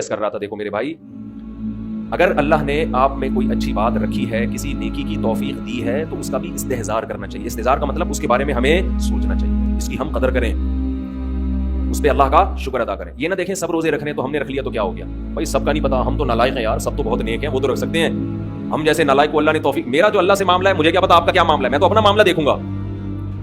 کر رہا تھا، دیکھو میرے بھائی، اگر اللہ نے آپ میں کوئی اچھی بات رکھی ہے، کسی نیکی کی توفیق دی ہے، تو اس کا بھی استحضار کرنا چاہیے۔ استحضار کا مطلب اس کے بارے میں ہمیں سوچنا چاہیے، اس کی ہم قدر کریں، اس پہ اللہ کا شکر ادا کریں۔ یہ نہ دیکھیں سب روزے رکھنے تو ہم نے رکھ لیا تو کیا ہو گیا، بھائی سب کا نہیں پتا، ہم تو نالائق ہیں یار، سب تو بہت نیک ہیں، وہ تو رکھ سکتے ہیں، ہم جیسے نالائق کو اللہ نے توفیق، میرا جو اللہ سے معاملہ ہے مجھے کیا پتا آپ کا کیا معاملہ ہے، میں تو اپنا معاملہ دیکھوں گا۔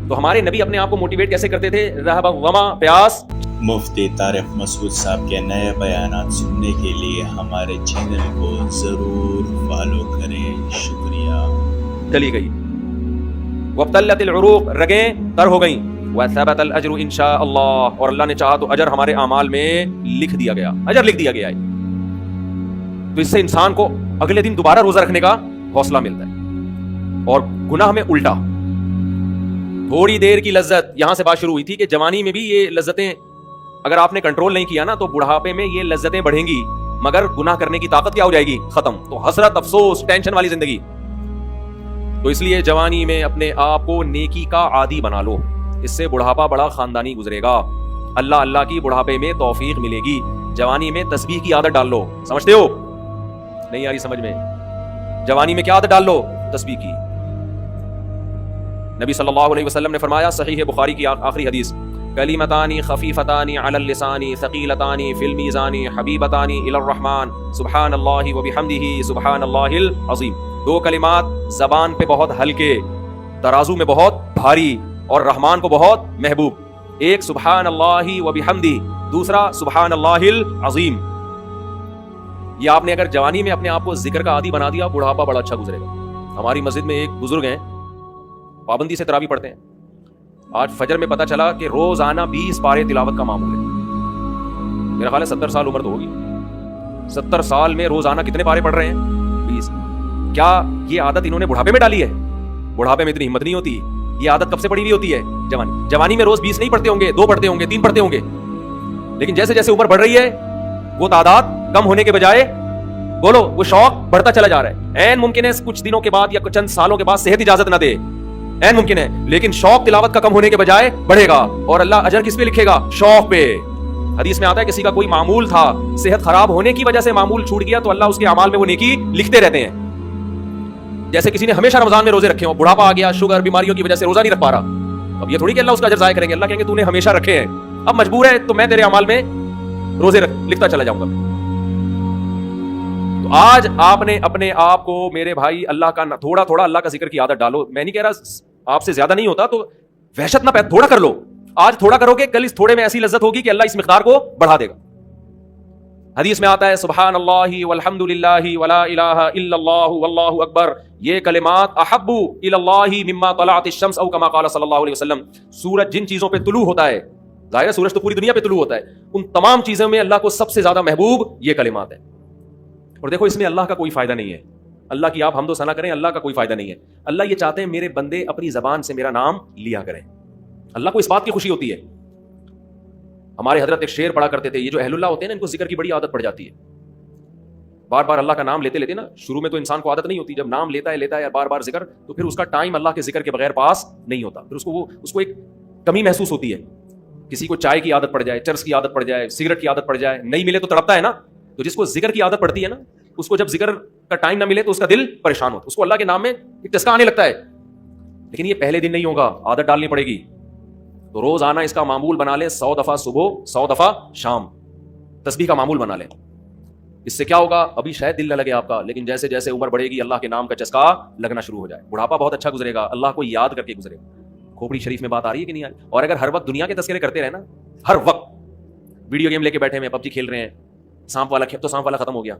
تو ہمارے نبی اپنے آپ کو موٹیویٹ کیسے کرتے تھے؟ رہب غما، پیاس۔ مفتی طارق مسعود صاحب کے نئے بیانات سننے کے لیے ہمارے چینل کو ضرور فالو کریں، شکریہ۔ چلی گئی وابتلت العروق، رگیں تر ہو گئیں، وثبت الاجر انشاء اللہ، اور اللہ نے چاہا تو اجر ہمارے اعمال میں لکھ دیا گیا، اجر لکھ دیا گیا ہے۔ تو اس سے انسان کو اگلے دن دوبارہ روزہ رکھنے کا حوصلہ ملتا ہے، اور گناہ میں الٹا، تھوڑی دیر کی لذت، یہاں سے بات شروع ہوئی تھی کہ جوانی میں بھی یہ لذتیں اگر آپ نے کنٹرول نہیں کیا نا تو بڑھاپے میں یہ لذتیں بڑھیں گی، مگر گناہ کرنے کی طاقت کیا ہو جائے گی؟ ختم۔ تو حسرت، افسوس، ٹینشن والی زندگی۔ تو اس لیے جوانی میں اپنے آپ کو نیکی کا عادی بنا لو، اس سے بڑھاپا بڑا خاندانی گزرے گا، اللہ کی بڑھاپے میں توفیق ملے گی۔ جوانی میں تسبیح کی عادت ڈال لو، سمجھتے ہو؟ نہیں آ رہی سمجھ میں؟ جوانی میں کیا عادت ڈال لو؟ تسبیح کی۔ نبی صلی اللہ علیہ وسلم نے فرمایا، صحیح بخاری کی آخری حدیث، کلمتان خفیفتان علی اللسان ثقیلتان فی المیزان حبیبتان الی الرحمن سبحان اللہ وبحمدہ سبحان اللہ العظیم۔ دو کلمات زبان پہ بہت ہلکے، ترازو میں بہت بھاری، اور رحمان کو بہت محبوب۔ ایک سبحان اللہ وبحمدہ، دوسرا سبحان اللہ العظیم۔ یہ آپ نے اگر جوانی میں اپنے آپ کو ذکر کا عادی بنا دیا، بڑھاپا بڑا اچھا گزرے گا۔ ہماری مسجد میں ایک بزرگ ہیں، پابندی سے تراویح پڑھتے ہیں، آج فجر میں پتا چلا کہ روزانہ 20 پارے تلاوت کا معمول ہے۔ میرا خیال ہے 70 سال عمر تو ہوگی، 70 سال میں روزانہ کتنے پارے پڑھ رہے ہیں؟ 20۔ کیا یہ عادت انہوں نے بڑھاپے میں ڈالی ہے؟ بڑھاپے میں اتنی ہمت نہیں ہوتی، یہ عادت کب سے پڑی ہوئی ہوتی ہے؟ جوانی میں روز 20 نہیں پڑھتے ہوں گے، 2 پڑھتے ہوں گے، 3 پڑھتے ہوں گے، لیکن جیسے جیسے عمر بڑھ رہی ہے وہ تعداد کم ہونے کے بجائے بولو وہ شوق بڑھتا چلا جا رہا ہے۔ عین ممکن ہے کچھ دنوں کے بعد یا چند سالوں کے بعد صحت اجازت نہ دے، عین ممکن ہے، لیکن شوق تلاوت کا کم ہونے کے بجائے بڑھے گا، اور اللہ اجر کس پہ لکھے گا؟ شوق پہ۔ حدیث میں آتا ہے کسی کا کوئی معمول تھا، صحت خراب ہونے کی وجہ سے معمول چھوٹ گیا تو اللہ اس کے اعمال میں وہ نیکی لکھتے رہتے ہیں۔ جیسے کسی نے ہمیشہ رمضان میں روزے رکھے ہوں، بڑھاپا آ گیا، شوگر، بیماریوں کی وجہ سے روزہ نہیں رکھ پا رہا، اب یہ تھوڑی کہ اللہ اس کا اجر ضائع کریں گے، اللہ کہیں گے تو نے ہمیشہ رکھے ہیں، اب مجبور ہے تو میں تیرے اعمال میں روزے لکھتا چلا جاؤں گا۔ تو آج آپ نے اپنے آپ کو میرے بھائی اللہ کا تھوڑا تھوڑا اللہ کا ذکر کی عادت ڈالو۔ میں نہیں کہہ رہا آپ سے زیادہ نہیں ہوتا تو وحشت نہ تھوڑا کر لو، آج تھوڑا کرو گے کل اس تھوڑے میں ایسی لذت ہوگی کہ اللہ اس مقدار کو بڑھا دے گا۔ حدیث میں آتا ہے سبحان اللہ والحمد للہ ولا الہ الا اللہ واللہ اکبر، یہ کلمات احب الی اللہ مما طلعت الشمس او کما قال صلی اللہ علیہ وسلم۔ سورج جن چیزوں پہ طلوع ہوتا ہے، ظاہر ہے سورج تو پوری دنیا پہ طلوع ہوتا ہے، ان تمام چیزوں میں اللہ کو سب سے زیادہ محبوب یہ کلمات ہیں۔ اور دیکھو اس میں اللہ کا کوئی فائدہ نہیں ہے، اللہ کی آپ حمد و ثنا کریں، اللہ کا کوئی فائدہ نہیں ہے۔ اللہ یہ چاہتے ہیں میرے بندے اپنی زبان سے میرا نام لیا کریں، اللہ کو اس بات کی خوشی ہوتی ہے۔ ہمارے حضرت ایک شعر پڑھا کرتے تھے، یہ جو اہل اللہ ہوتے ہیں نا ان کو ذکر کی بڑی عادت پڑ جاتی ہے، بار بار اللہ کا نام لیتے لیتے نا، شروع میں تو انسان کو عادت نہیں ہوتی، جب نام لیتا ہے بار بار ذکر، تو پھر اس کا ٹائم اللہ کے ذکر کے بغیر پاس نہیں ہوتا، پھر اس کو ایک کمی محسوس ہوتی ہے۔ کسی کو چائے کی عادت پڑ جائے، چرس کی عادت پڑ جائے، سگریٹ کی عادت پڑ جائے، نہیں ملے تو تڑپتا ہے نا، تو جس کو ذکر کی عادت پڑتی ہے نا اس کو جب ذکر کا ٹائم نہ ملے تو اس کا دل پریشان ہوتا ہے، اس کو اللہ کے نام میں ایک چسکا آنے لگتا ہے۔ لیکن یہ پہلے دن نہیں ہوگا، عادت ڈالنی پڑے گی۔ تو روز آنا اس کا معمول بنا لیں، 100 دفعہ صبح 100 دفعہ شام تسبیح کا معمول بنا لیں۔ اس سے کیا ہوگا؟ ابھی شاید دل نہ لگے آپ کا، لیکن جیسے جیسے عمر بڑھے گی اللہ کے نام کا چسکا لگنا شروع ہو جائے، بڑھاپا بہت اچھا گزرے گا، اللہ کو یاد کر کے گزرے گا۔ کھوپڑی شریف میں بات آ رہی ہے کہ نہیں آ رہی؟ اور اگر ہر وقت دنیا کے تذکرے کرتے رہے نا، ہر وقت ویڈیو گیم لے کے بیٹھے ہیں، پب جی کھیل رہے ہیں، سانپ والا تو سانپ والا ختم ہو گیا،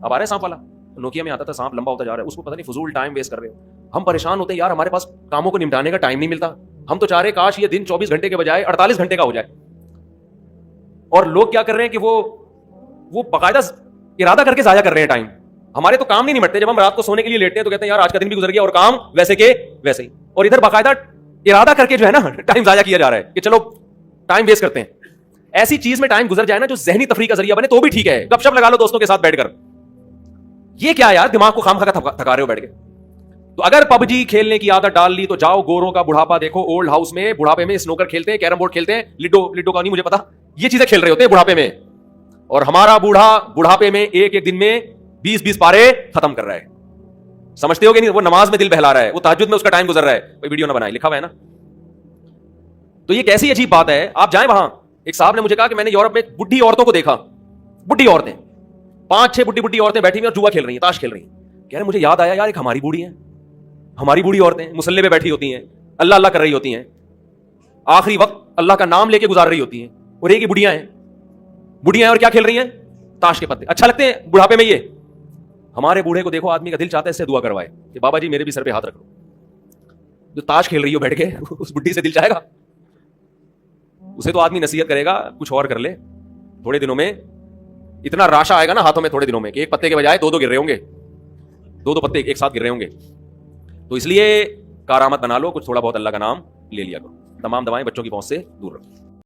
اب آ رہا ہے سانپ والا، نوکیا میں آتا تھا سانپ لمبا ہوتا جا رہا ہے، اس کو پتہ نہیں فضول ٹائم ویسٹ کر رہے ہو۔ ہم پریشان ہوتے ہیں یار، ہمارے پاس کاموں کو نمٹانے کا ٹائم نہیں ملتا، ہم تو چاہ رہے کاش یہ دن 24 گھنٹے کے بجائے 48 گھنٹے کا ہو جائے۔ اور لوگ کیا کر رہے ہیں کہ وہ باقاعدہ ارادہ کر کے ضائع کر رہے ہیں ٹائم۔ ہمارے تو کام نہیں نمٹتے، جب ہم رات کو سونے کے لیے لیٹتے ہیں تو کہتے ہیں یار آج کا دن بھی گزر گیا اور کام ویسے کے ویسے ہی، اور ادھر باقاعدہ ارادہ کر کے جو ہے نا ٹائم ضائع کیا جا رہا ہے کہ چلو ٹائم ویسٹ کرتے ہیں۔ ایسی چیز میں ٹائم گزر جائے نا جو ذہنی تفریح کا ذریعہ بنے تو بھی ٹھیک ہے، گپ شپ لگا لو دوستوں کے ساتھ بیٹھ کر، یہ کیا یار دماغ کو خام خواہ تھکا رہے ہو بیٹھ کے۔ تو اگر پب جی کھیلنے کی عادت ڈال لی تو جاؤ گوروں کا بڑھاپا دیکھو، اولڈ ہاؤس میں بڑھاپے میں سنوکر کھیلتے ہیں، کیرم بورڈ کھیلتے ہیں، لڈو کا نہیں مجھے پتا، یہ چیزیں کھیل رہے ہوتے ہیں بڑھاپے میں۔ اور ہمارا بوڑھا بڑھاپے میں ایک ایک دن میں 20 پارے ختم کر رہا ہے. سمجھتے ہو کہ نہیں؟ وہ نماز میں دل بہلا رہا ہے, وہ تہجد میں اس کا ٹائم گزر رہا ہے. کوئی ویڈیو نہ بنائے, لکھا ہوا ہے نا. تو یہ کیسی عجیب بات ہے. آپ جائیں وہاں, ایک صاحب نے مجھے کہا کہ میں نے یورپ میں بڈھی عورتوں کو دیکھا, بڈھی عورتیں 5-6 بڈھی عورتیں بیٹھی ہوئی اور جوا کھیل رہی ہیں, تاش کھیل رہی ہیں. کہہ رہے مجھے یاد آیا یار, ایک ہماری بوڑھی ہیں, ہماری بوڑھی عورتیں مصلے پہ بیٹھی ہوتی ہیں, اللہ اللہ کر رہی ہوتی ہیں, آخری وقت اللہ کا نام لے کے گزار رہی ہوتی ہیں, اور ایک ہی بڑھیاں ہیں اور کیا کھیل رہی ہیں؟ تاش کے پتے. اچھا لگتے ہیں بڑھاپے میں یہ. ہمارے بوڑھے کو دیکھو, آدمی کا دل چاہتا ہے اس سے دعا کروائے کہ بابا جی میرے بھی سر پہ ہاتھ رکھ لو. جو تاش کھیل رہی ہو بیٹھ کے, اس بڈھی سے دل چاہے گا؟ اسے تو آدمی نصیحت کرے گا کچھ اور کر لے. تھوڑے دنوں میں اتنا راشا آئے گا نا ہاتھوں میں, تھوڑے دنوں میں, کہ ایک پتے کے بجائے 2 گر رہے ہوں گے, 2 پتے ایک ساتھ گر رہے ہوں گے. تو اس لیے کارآمد بنا لو, کچھ تھوڑا بہت اللہ کا نام لے لیا کرو. تمام دوائیں بچوں کی پہنچ سے دور رکھو.